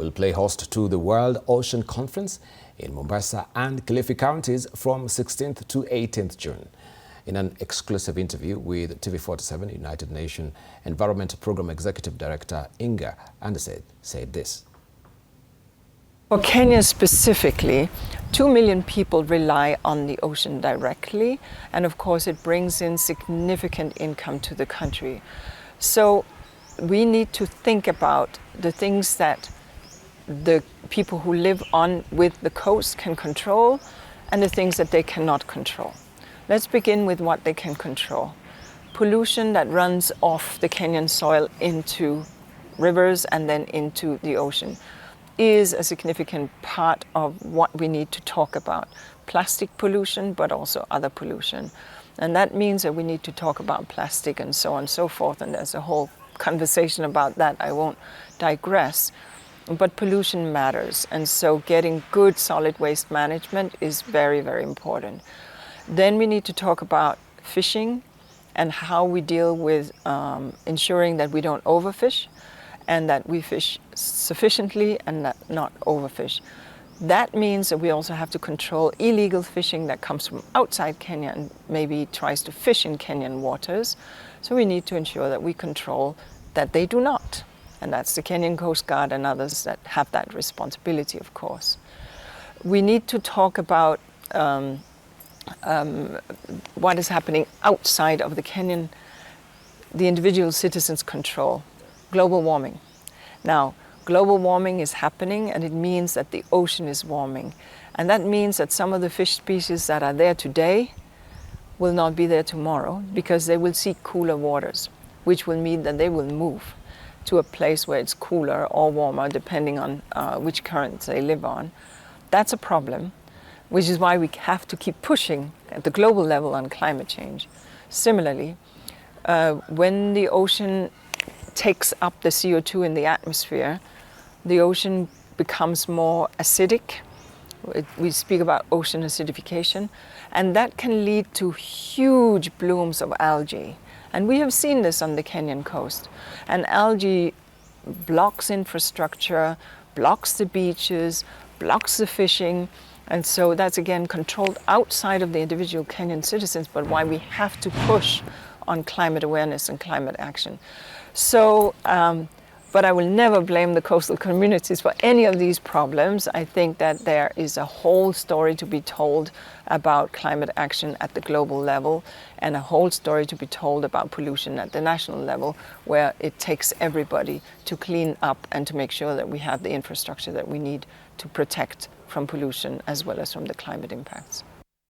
will play host to the World Ocean Conference in Mombasa and Kilifi counties from 16th to 18th June. In an exclusive interview with TV47, United Nations Environment Program Executive Director Inga Anderson said this. For Kenya specifically, 2 million people rely on the ocean directly, and of course it brings in significant income to the country. So we need to think about the things that the people who live on with the coast can control and the things that they cannot control. Let's begin with what they can control. Pollution that runs off the Kenyan soil into rivers and then into the ocean is a significant part of what we need to talk about. Plastic pollution, but also other pollution. And that means that we need to talk about plastic and so on and so forth, and there's a whole conversation about that. I won't digress. But pollution matters, and so getting good solid waste management is very, very important. Then we need to talk about fishing and how we deal with ensuring that we don't overfish and that we fish sufficiently and not overfish. That means that we also have to control illegal fishing that comes from outside Kenya and maybe tries to fish in Kenyan waters. So we need to ensure that we control that they do not. And that's the Kenyan Coast Guard and others that have that responsibility, of course. We need to talk about what is happening outside of the individual citizens' control. Global warming. Now, global warming is happening, and it means that the ocean is warming. And that means that some of the fish species that are there today will not be there tomorrow because they will seek cooler waters, which will mean that they will move to a place where it's cooler or warmer, depending on which currents they live on. That's a problem, which is why we have to keep pushing at the global level on climate change. Similarly, when the ocean takes up the CO2 in the atmosphere, the ocean becomes more acidic. We speak about ocean acidification, and that can lead to huge blooms of algae. And we have seen this on the Kenyan coast. And algae blocks infrastructure, blocks the beaches, blocks the fishing. And so that's again controlled outside of the individual Kenyan citizens, but why we have to push on climate awareness and climate action. So, but I will never blame the coastal communities for any of these problems. I think that there is a whole story to be told about climate action at the global level and a whole story to be told about pollution at the national level, where it takes everybody to clean up and to make sure that we have the infrastructure that we need to protect from pollution as well as from the climate impacts.